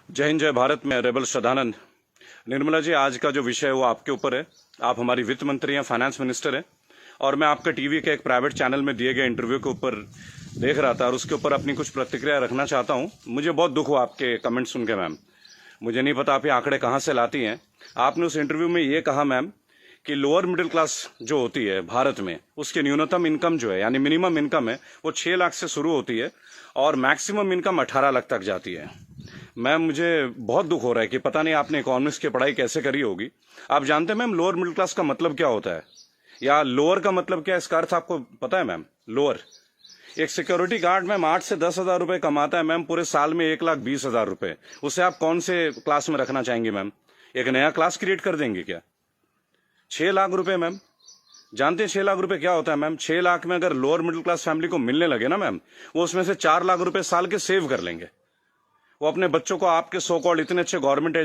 जय हिंद, जय भारत। मैं रेबल श्रद्धानंद। निर्मला जी, आज का जो विषय है वो आपके ऊपर है। आप हमारी वित्त मंत्री हैं, फाइनेंस मिनिस्टर हैं, और मैं आपका टीवी के एक प्राइवेट चैनल में दिए गए इंटरव्यू के ऊपर देख रहा था और उसके ऊपर अपनी कुछ प्रतिक्रिया रखना चाहता हूं। मुझे बहुत दुख हुआ आपके कमेंट सुन के मैम। मुझे नहीं पता आप ये आंकड़े कहाँ से लाती हैं। आपने उस इंटरव्यू में ये कहा मैम कि लोअर मिडिल क्लास जो होती है भारत में, उसकी न्यूनतम इनकम जो है यानी मिनिमम इनकम है वो 6 लाख से शुरू होती है और मैक्सिमम इनकम 18 लाख तक जाती है। मैम, मुझे बहुत दुख हो रहा है कि पता नहीं आपने इकोनॉमिक्स की पढ़ाई कैसे करी होगी। आप जानते हैं मैम लोअर मिडिल क्लास का मतलब क्या होता है, या लोअर का मतलब क्या है, इसका अर्थ आपको पता है मैम? लोअर, एक सिक्योरिटी गार्ड मैम 8 से 10 हजार रुपए कमाता है मैम, पूरे साल में 1,20,000 रुपए। उसे आप कौन से क्लास में रखना चाहेंगे मैम? एक नया क्लास क्रिएट कर देंगे क्या? 6 लाख रुपए मैम, जानते हैं 6 लाख रुपए क्या होता है मैम? 6 लाख में अगर लोअर मिडिल क्लास फैमिली को मिलने लगे ना मैम, वो उसमें से 4 लाख रुपए साल के सेव कर लेंगे। वो अपने बच्चों को आपके सो कॉल्ड इतने अच्छे गवर्नमेंट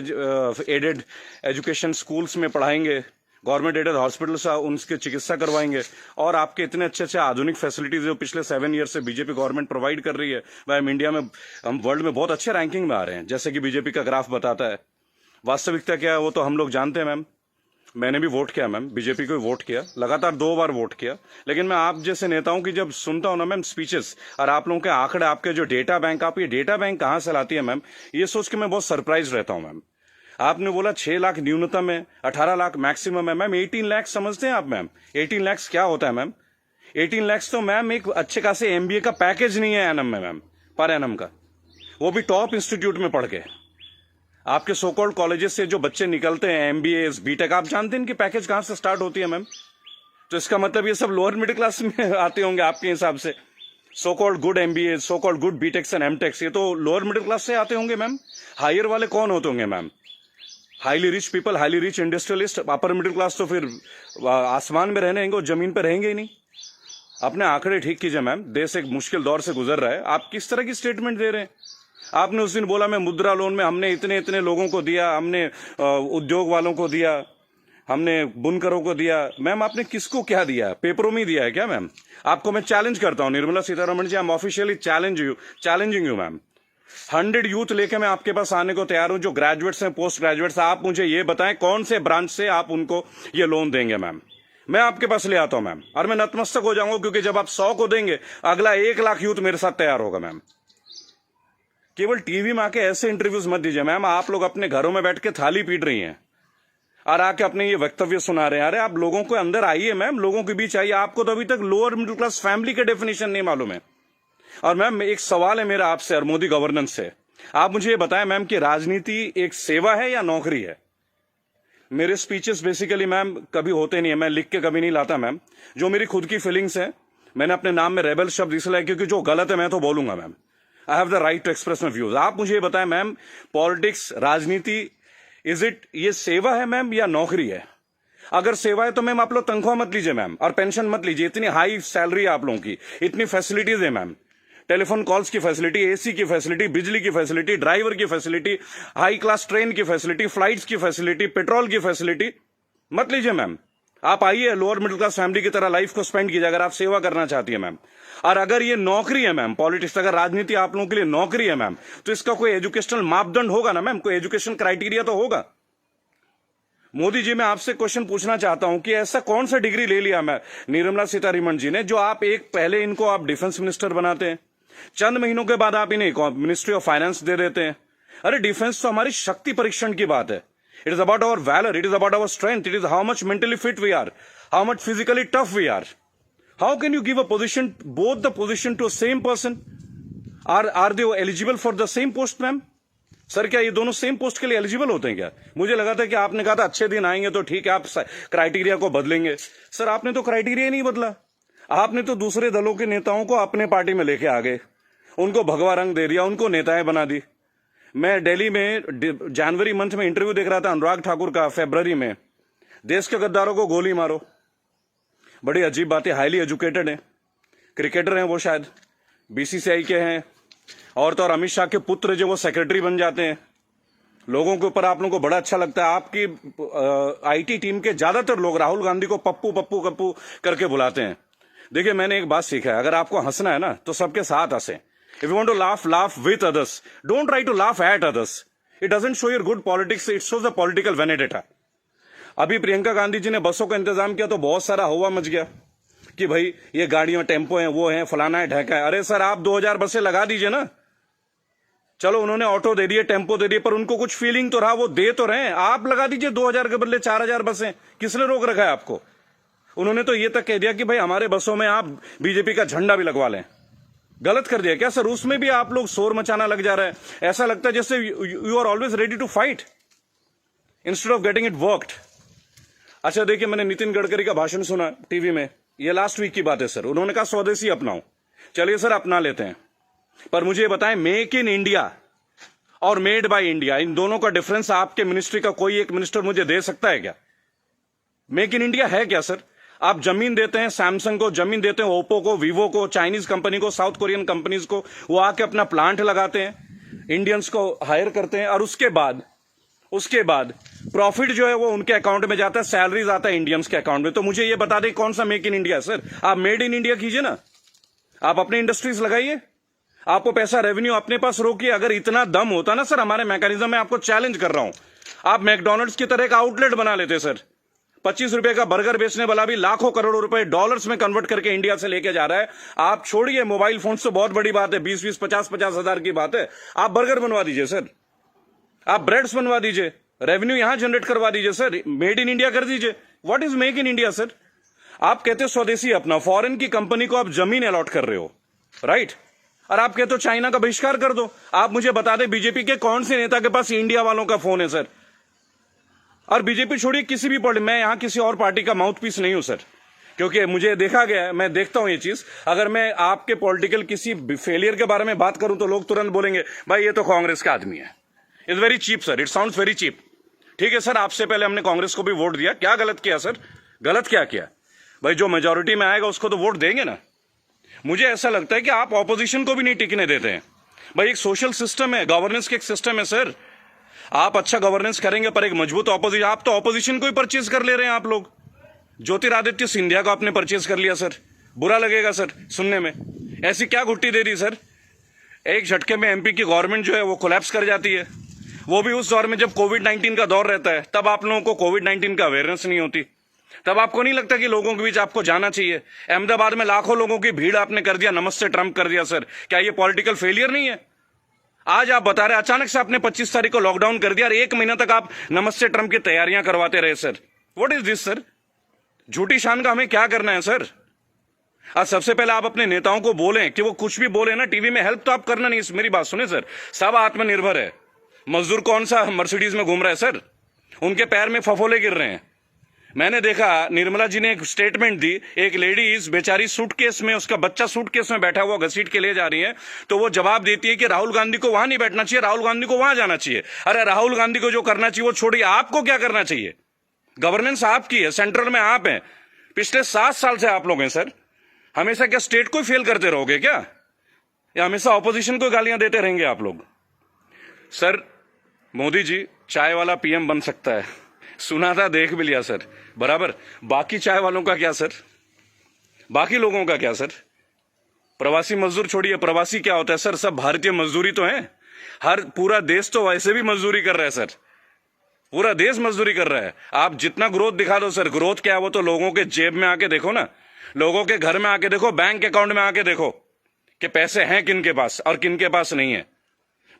एडेड एजुकेशन स्कूल्स में पढ़ाएंगे, गवर्नमेंट एडेड हॉस्पिटल से उनकी चिकित्सा करवाएंगे, और आपके इतने अच्छे अच्छे आधुनिक फैसिलिटीज जो पिछले 7 ईयर से बीजेपी गवर्नमेंट प्रोवाइड कर रही है, वह हम इंडिया में, हम वर्ल्ड में बहुत अच्छे रैंकिंग में आ रहे हैं, जैसे कि बीजेपी का ग्राफ बताता है। वास्तविकता क्या है वो तो हम लोग जानते हैं मैम। मैंने भी वोट किया मैम, बीजेपी को वोट किया, लगातार 2 बार वोट किया। लेकिन मैं आप जैसे नेताओं की जब सुनता हूं ना मैम स्पीचेस, और आप लोगों के आंकड़े, आपके जो डेटा बैंक, आप ये डेटा बैंक कहां से लाती है मैम, ये सोच के मैं बहुत सरप्राइज रहता हूं मैम। आपने बोला 6 लाख न्यूनतम है, 18 लाख मैक्सिमम है मैम। 18 लाख समझते हैं आप मैम? 18 लाख क्या होता है मैम? 18 लाख तो मैम एक अच्छे खासे एमबीए का पैकेज नहीं है एनम में मैम, पर एनम का, वो भी टॉप इंस्टीट्यूट में पढ़ के। आपके सो कॉल्ड कॉलेजेस से जो बच्चे निकलते हैं, एमबीए, बीटेक, आप जानते हैं इनकी पैकेज कहां से स्टार्ट होती है मैम? तो इसका मतलब ये सब लोअर मिडिल क्लास में आते होंगे आपके हिसाब से। So called good MBA, so called good BTechs and MTechs, ये तो लोअर मिडिल क्लास से आते होंगे मैम। हायर वाले कौन होते होंगे ma'am? Highly rich people, highly rich industrialist. Upper middle class तो फिर आसमान में रहने और जमीन पर रहेंगे ही नहीं। अपने आंकड़े ठीक कीजिए मैम, देश एक मुश्किल दौर से गुजर रहा है। आप किस तरह की स्टेटमेंट दे रहे हैं? आपने उस दिन बोला मैं मुद्रा लोन में हमने इतने इतने लोगों को दिया, हमने उद्योग वालों को दिया, हमने बुनकरों को दिया। मैम आपने किसको क्या दिया? पेपरों में दिया है क्या मैम? आपको मैं चैलेंज करता हूं Nirmala Sitharaman ji, I am officially challenging you ma'am. 100 youth लेके मैं आपके पास आने को तैयार हूं, जो ग्रेजुएट्स हैं, पोस्ट ग्रेजुएट्स। आप मुझे ये बताएं कौन से ब्रांच से आप उनको ये लोन देंगे मैम? मैं आपके पास ले आता हूं मैम, और मैं नतमस्तक हो जाऊंगा, क्योंकि जब आप 100 को देंगे, अगला 1 लाख यूथ मेरे साथ तैयार होगा मैम। केवल टीवी में आके ऐसे इंटरव्यूज मत दीजिए मैम। आप लोग अपने घरों में बैठ के थाली पीट रही हैं और आके अपने ये वक्तव्य सुना रहे हैं। अरे आप लोगों को अंदर आइए मैम, लोगों के बीच आइए। आपको तो अभी तक लोअर मिडिल क्लास फैमिली के डेफिनेशन नहीं मालूम है। और मैम एक सवाल है मेरा आपसे और मोदी गवर्नेंस से, आप मुझे ये बताएं मैम कि राजनीति एक सेवा है या नौकरी है? मेरे स्पीचेस बेसिकली मैम कभी होते नहीं है, मैं लिख के कभी नहीं लाता मैम। जो मेरी खुद की फीलिंग्स है, मैंने अपने नाम में रेबल शब्द इसलिए, क्योंकि जो गलत है मैं तो बोलूंगा ma'am. I have the right to express my views. आप मुझे ये बताएं मैम, पॉलिटिक्स, राजनीति, इज इट, ये सेवा है मैम या नौकरी है? अगर सेवा है तो मैम आप लोग तनख्वाह मत लीजिए मैम, और पेंशन मत लीजिए। इतनी हाई सैलरी है आप लोगों की, इतनी फैसिलिटीज है मैम, टेलीफोन कॉल्स की फैसिलिटी, एसी की फैसिलिटी, बिजली की फैसिलिटी, ड्राइवर की फैसिलिटी, हाई क्लास ट्रेन की फैसिलिटी, फ्लाइट्स की फैसिलिटी, पेट्रोल की फैसिलिटी। मत लीजिए मैम। आप आइए, लोअर मिडिल क्लास फैमिली की तरह लाइफ को स्पेंड कीजिए, अगर आप सेवा करना चाहती है मैम। और अगर ये नौकरी है मैम, पॉलिटिक्स, अगर राजनीति आप लोगों के लिए नौकरी है मैम, तो इसका कोई एजुकेशनल मापदंड होगा ना मैम, कोई एजुकेशन क्राइटेरिया तो होगा। मोदी जी, मैं आपसे क्वेश्चन पूछना चाहता हूं कि ऐसा कौन सा डिग्री ले लिया मैं निर्मला सीतारमण जी ने, जो आप एक पहले इनको आप डिफेंस मिनिस्टर बनाते हैं, चंद महीनों के बाद आप इन्हें मिनिस्ट्री ऑफ फाइनेंस दे देते हैं। अरे डिफेंस तो हमारी शक्ति परीक्षण की बात है। It is about our valour, it is about our strength, it is how much mentally fit we are, how much physically tough we are. How can you give a position, both the position to same person? Are they eligible for the same post ma'am? Sir क्या ये दोनों same post के लिए eligible होते हैं क्या? मुझे लगा था कि आपने कहा था अच्छे दिन आएंगे तो ठीक है, आप क्राइटेरिया को बदलेंगे। सर आपने तो क्राइटेरिया नहीं बदला, आपने तो दूसरे दलों के नेताओं को अपने पार्टी में लेके आ गए, उनको भगवा रंग दे दिया, उनको नेताएं बना दी। मैं दिल्ली में जनवरी मंथ में इंटरव्यू देख रहा था अनुराग ठाकुर का, फरवरी में, देश के गद्दारों को गोली मारो। बड़ी अजीब बात है, हाईली एजुकेटेड है, क्रिकेटर हैं वो, शायद बीसीसीआई के हैं, और तो और अमित शाह के पुत्र जो वो सेक्रेटरी बन जाते हैं। लोगों के ऊपर आप लोगों को बड़ा अच्छा लगता है। आपकी आईटी टीम के ज्यादातर लोग राहुल गांधी को पप्पू पप्पू कप्पू करके बुलाते हैं। देखिए मैंने एक बात सीखा है, अगर आपको हंसना है ना तो सबके साथ हंसे। If you want to laugh, laugh with others, don't try to laugh at others. It doesn't show your good politics, it shows the political vendetta. अभी प्रियंका गांधी जी ने बसों का इंतजाम किया तो बहुत सारा हवा मच गया कि भाई ये गाड़ियों टेम्पो हैं, वो हैं, फलाना है, ढहका है। अरे सर, आप 2000 बसें लगा दीजिए ना। चलो उन्होंने ऑटो दे दिए, टेम्पो दे दिए, पर उनको कुछ फीलिंग तो रहा, वो दे तो रहे हैं। आप लगा दीजिए 2000 के बदले 4000 बसें। किसने रोक रखा है आपको? उन्होंने तो ये तक कह दिया कि भाई हमारे बसों में आप बीजेपी का झंडा भी लगवा लें। गलत कर दिया क्या सर? उसमें भी आप लोग शोर मचाना लग जा रहा है। ऐसा लगता है जैसे you are always ready to fight instead of getting it worked. अच्छा देखिए, मैंने नितिन गडकरी का भाषण सुना टीवी में, ये लास्ट वीक की बात है सर। उन्होंने कहा स्वदेशी अपनाओ। चलिए सर, अपना लेते हैं, पर मुझे बताएं, मेक इन इंडिया और मेड बाय इंडिया, इन दोनों का डिफरेंस आपके मिनिस्ट्री का कोई एक मिनिस्टर मुझे दे सकता है क्या? मेक इन इंडिया है क्या सर? आप जमीन देते हैं सैमसंग को, जमीन देते हैं ओप्पो को, वीवो को, चाइनीज कंपनी को, साउथ कोरियन कंपनीज को, वो आके अपना प्लांट लगाते हैं, इंडियंस को हायर करते हैं, और उसके बाद प्रॉफिट जो है वो उनके अकाउंट में जाता है, सैलरीज आता है इंडियंस के अकाउंट में। तो मुझे ये बता दें कौन सा मेक इन इंडिया सर? आप मेड इन इंडिया कीजिए ना, आप अपने इंडस्ट्रीज लगाइए, आपको पैसा रेवेन्यू अपने पास रोकिए। अगर इतना दम होता ना सर हमारे मैकेनिज्म में, आपको चैलेंज कर रहा हूं, आप मैकडोनल्ड्स की तरह एक आउटलेट बना लेते सर। 25 रुपए का बर्गर बेचने वाला भी लाखों करोड़ों रुपए डॉलर्स में कन्वर्ट करके इंडिया से लेके जा रहा है। आप छोड़िए मोबाइल फोन तो बहुत बड़ी बात है, 20-20, 50-50 हजार की बात है। आप बर्गर बनवा दीजिए सर, आप ब्रेड्स बनवा दीजिए, रेवेन्यू यहां जनरेट करवा दीजिए सर, मेड इन इंडिया कर दीजिए। What is make in India sir? आप कहते हो स्वदेशी अपना, फॉरेन की कंपनी को आप जमीन अलॉट कर रहे हो, राइट? और आप कहते हो चाइना का बहिष्कार कर दो। आप मुझे बता दें बीजेपी के कौन से नेता के पास इंडिया वालों का फोन है सर? और बीजेपी छोड़िए, किसी भी पार्टी, मैं यहां किसी और पार्टी का माउथ पीस नहीं हूं सर, क्योंकि मुझे देखा गया है, मैं देखता हूं ये चीज। अगर मैं आपके पॉलिटिकल किसी फेलियर के बारे में बात करूं तो लोग तुरंत बोलेंगे भाई ये तो कांग्रेस का आदमी है। It's very cheap sir, it sounds very cheap. ठीक है सर, आपसे पहले हमने कांग्रेस को भी वोट दिया, क्या गलत किया सर? गलत क्या किया भाई? जो मेजोरिटी में आएगा उसको तो वोट देंगे ना। मुझे ऐसा लगता है कि आप ऑपोजिशन को भी नहीं टिकने देते हैं। भाई एक सोशल सिस्टम है, गवर्नेंस के एक सिस्टम है सर। आप अच्छा गवर्नेंस करेंगे पर एक मजबूत ऑपोजिशन, आप तो ऑपोजिशन को ही परचेज कर ले रहे हैं आप लोग। ज्योतिरादित्य सिंधिया को आपने परचेज कर लिया सर, बुरा लगेगा सर सुनने में। ऐसी क्या घुट्टी दे दी सर? एक झटके में एमपी की गवर्नमेंट जो है वो कोलैप्स कर जाती है, वो भी उस दौर में जब कोविड-19 का दौर रहता है। तब आप लोगों को कोविड-19 का अवेयरनेस नहीं होती, तब आपको नहीं लगता कि लोगों के बीच आपको जाना चाहिए। अहमदाबाद में लाखों लोगों की भीड़ आपने कर दिया, नमस्ते ट्रंप कर दिया सर। क्या ये पॉलिटिकल फेलियर नहीं है? आज आप बता रहे अचानक से आपने 25 तारीख को लॉकडाउन कर दिया और 1 महीना तक आप नमस्ते ट्रंप की तैयारियां करवाते रहे sir. What is this sir? झूठी शान का हमें क्या करना है सर? आज सबसे पहले आप अपने नेताओं को बोलें कि वो कुछ भी बोले ना टीवी में, हेल्प तो आप करना नहीं। मेरी बात सुने सर, सब आत्मनिर्भर है। मजदूर कौन सा मर्सिडीज में घूम रहा है सर? उनके पैर में फफोले गिर रहे हैं। मैंने देखा निर्मला जी ने एक स्टेटमेंट दी, एक लेडीज बेचारी सूटकेस में, उसका बच्चा सूटकेस में बैठा हुआ घसीट के ले जा रही है, तो वो जवाब देती है कि राहुल गांधी को वहां नहीं बैठना चाहिए, राहुल गांधी को वहां जाना चाहिए। अरे राहुल गांधी को जो करना चाहिए वो छोड़िए, आपको क्या करना चाहिए? गवर्नेंस आपकी है, सेंट्रल में आप हैं, पिछले 7 साल से आप लोग हैं सर। हमेशा क्या स्टेट को फेल करते रहोगे क्या, या हमेशा ऑपोजिशन को गालियां देते रहेंगे आप लोग? सर मोदी जी चाय वाला पीएम बन सकता है, सुना था, देख भी लिया सर, बराबर। बाकी चाय वालों का क्या सर? बाकी लोगों का क्या सर? प्रवासी मजदूर छोड़िए, प्रवासी क्या होता है सर? सब भारतीय मजदूरी तो है। हर पूरा देश तो वैसे भी मजदूरी कर रहा है सर, पूरा देश मजदूरी कर रहा है। आप जितना ग्रोथ दिखा दो सर, ग्रोथ क्या है वो तो लोगों के जेब में आके देखो ना, लोगों के घर में आके देखो, बैंक अकाउंट में आके देखो कि पैसे हैं किन के पास और किन के पास नहीं है।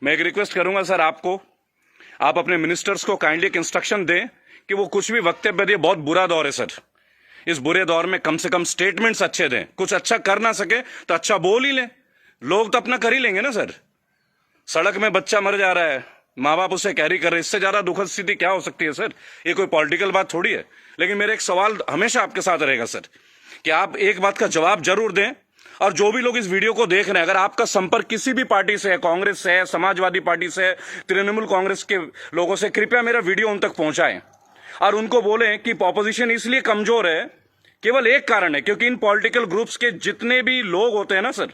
मैं एक रिक्वेस्ट करूंगा सर आपको, आप अपने मिनिस्टर्स को काइंडली एक इंस्ट्रक्शन दें कि वो कुछ भी वक्तव्य दे। बहुत बुरा दौर है सर, इस बुरे दौर में कम से कम स्टेटमेंट्स अच्छे दें। कुछ अच्छा कर ना सके तो अच्छा बोल ही लें, लोग तो अपना कर ही लेंगे ना सर। सड़क में बच्चा मर जा रहा है, माँ बाप उसे कैरी कर रहे हैं, इससे ज्यादा दुखद स्थिति क्या हो सकती है सर? ये कोई पॉलिटिकल बात थोड़ी है। लेकिन मेरा एक सवाल हमेशा आपके साथ रहेगा सर, कि आप एक बात का जवाब जरूर दें। और जो भी लोग इस वीडियो को देख रहे हैं, अगर आपका संपर्क किसी भी पार्टी से है, कांग्रेस से है, समाजवादी पार्टी से है, तृणमूल कांग्रेस के लोगों से, कृपया मेरा वीडियो उन तक पहुंचाएं और उनको बोलें कि ऑपोजिशन इसलिए कमजोर है, केवल एक कारण है, क्योंकि इन पॉलिटिकल ग्रुप्स के जितने भी लोग होते हैं ना सर,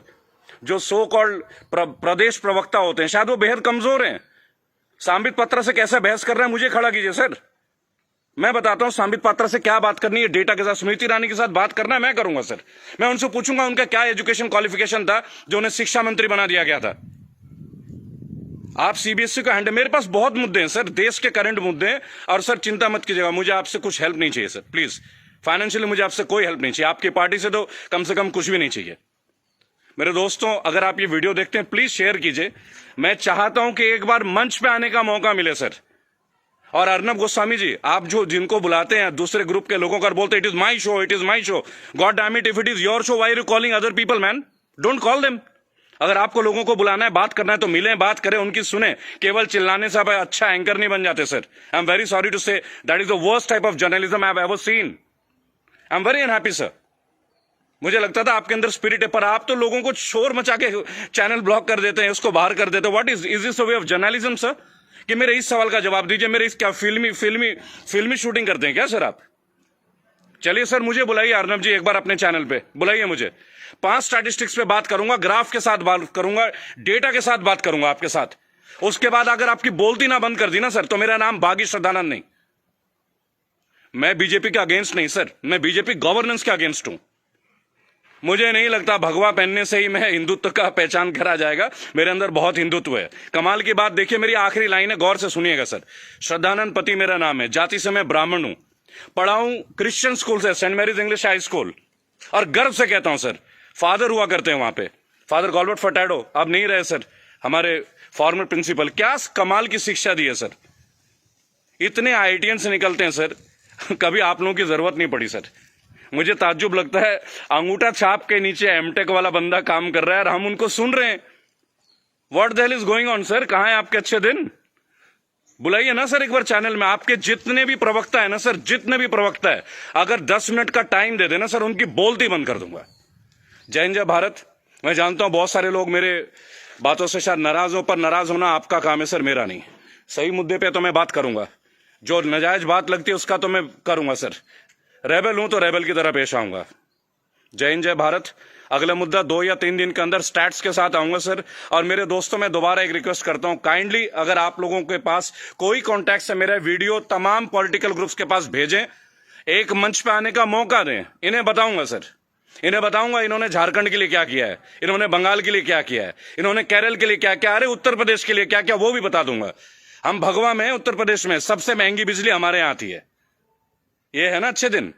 जो सो कॉल्ड प्रदेश प्रवक्ता होते हैं, शायद वो बेहद कमजोर हैं। सांबित पात्रा से कैसे बहस कर रहे हैं, मुझे खड़ा कीजिए सर, मैं बताता हूं सांबित पात्रा से क्या बात करनी है, डेटा के साथ। स्मृति ईरानी के साथ बात करना है, मैं करूंगा सर। मैं उनसे पूछूंगा उनका क्या एजुकेशन क्वालिफिकेशन था जो उन्हें शिक्षा मंत्री बना दिया गया था। आप सीबीएसई को हैंडल, मेरे पास बहुत मुद्दे हैं सर, देश के करंट मुद्दे हैं। और सर चिंता मत कीजिएगा, मुझे आपसे कुछ हेल्प नहीं चाहिए सर, प्लीज। फाइनेंशियली मुझे आपसे कोई हेल्प नहीं चाहिए, आपकी पार्टी से तो कम से कम कुछ भी नहीं चाहिए। मेरे दोस्तों, अगर आप ये वीडियो देखते हैं प्लीज शेयर कीजिए। मैं चाहता हूं कि एक बार मंच पे आने का मौका मिले सर। और अर्नब गोस्वामी जी, आप जो जिनको बुलाते हैं दूसरे ग्रुप के लोगों को बोलते it is my show, it is my show, god damn it, if it is your show why are you calling other people man? Don't call them. अगर आपको लोगों को बुलाना है, बात करना है तो मिलें, बात करें, उनकी सुने। केवल चिल्लाने से आप अच्छा एंकर नहीं बन जाते sir. I am very sorry to say that is the worst type of journalism I have ever seen. I am very unhappy sir. मुझे लगता था आपके अंदर स्पिरिट है, पर आप तो लोगों को शोर मचा के चैनल ब्लॉक कर देते हैं, उसको बाहर कर देते हैं। What is this way of journalism sir? कि मेरे इस सवाल का जवाब दीजिए। मेरे इस क्या फिल्मी शूटिंग करते हैं क्या सर आप? चलिए सर, मुझे बुलाइए अर्नब जी, एक बार अपने चैनल पे बुलाइए मुझे। 5 स्टैटिस्टिक्स पे बात करूंगा, ग्राफ के साथ बात करूंगा, डेटा के साथ बात करूंगा आपके साथ। उसके बाद अगर आपकी बोलती ना बंद कर दी ना सर, तो मेरा नाम बागी श्रद्धानंद नहीं। मैं बीजेपी के अगेंस्ट नहीं सर, मैं बीजेपी गवर्नेंस के अगेंस्ट हूं। मुझे नहीं लगता भगवा पहनने से ही मैं हिंदुत्व का पहचान करा जाएगा। मेरे अंदर बहुत हिंदुत्व है। कमाल की बात देखिए, मेरी आखिरी लाइन है, गौर से सुनिएगा सर। श्रद्धानंद पति मेरा नाम है, जाति से मैं ब्राह्मण हूं, पढ़ा हूं क्रिश्चियन स्कूल से, Saint Mary's English high school, और गर्व से कहता हूं सर, फादर हुआ करते हैं वहां पे, फादर गॉलबर्ट फर्टैडो, अब नहीं रहे सर, हमारे फॉर्मर प्रिंसिपल। क्या कमाल की शिक्षा दी है सर। इतने आईआईटीएन से निकलते हैं सर, कभी आप लोगों की जरूरत नहीं पड़ी सर। मुझे ताज्जुब लगता है, अंगूठा छाप के नीचे एमटेक वाला बंदा काम कर रहा है और हम उनको सुन रहे हैं। What the hell is going on sir? कहां है आपके अच्छे दिन? बुलाइए ना सर एक बार चैनल में। आपके जितने भी प्रवक्ता है ना सर, जितने भी प्रवक्ता है, अगर 10 मिनट का टाइम दे देना सर, उनकी बोलती बंद कर दूंगा। जय हिंद, जय भारत। मैं जानता हूं बहुत सारे लोग मेरे बातों से शायद नाराज हो, पर नाराज होना आपका काम है सर, मेरा नहीं। सही मुद्दे पे तो मैं बात करूंगा, जो नाजायज बात लगती है उसका तो मैं करूंगा सर। रेबल हूं तो रेबल की तरह पेश आऊंगा। जय हिंद, जय भारत। अगला मुद्दा 2 या 3 दिन के अंदर स्टैट्स के साथ आऊंगा सर। और मेरे दोस्तों, मैं दोबारा एक रिक्वेस्ट करता हूं, काइंडली अगर आप लोगों के पास कोई कॉन्टैक्ट है, मेरा वीडियो तमाम पॉलिटिकल ग्रुप्स के पास भेजें, एक मंच पे आने का मौका दें। इन्हें बताऊंगा सर, इन्हें बताऊंगा इन्होंने झारखंड के लिए क्या किया है, इन्होंने बंगाल के लिए क्या किया है, इन्होंने केरल के लिए क्या क्या, अरे उत्तर प्रदेश के लिए क्या क्या, वो भी बता दूंगा। हम भगवा में, उत्तर प्रदेश में सबसे महंगी बिजली हमारे यहां आती है। ये है ना अच्छे दिन।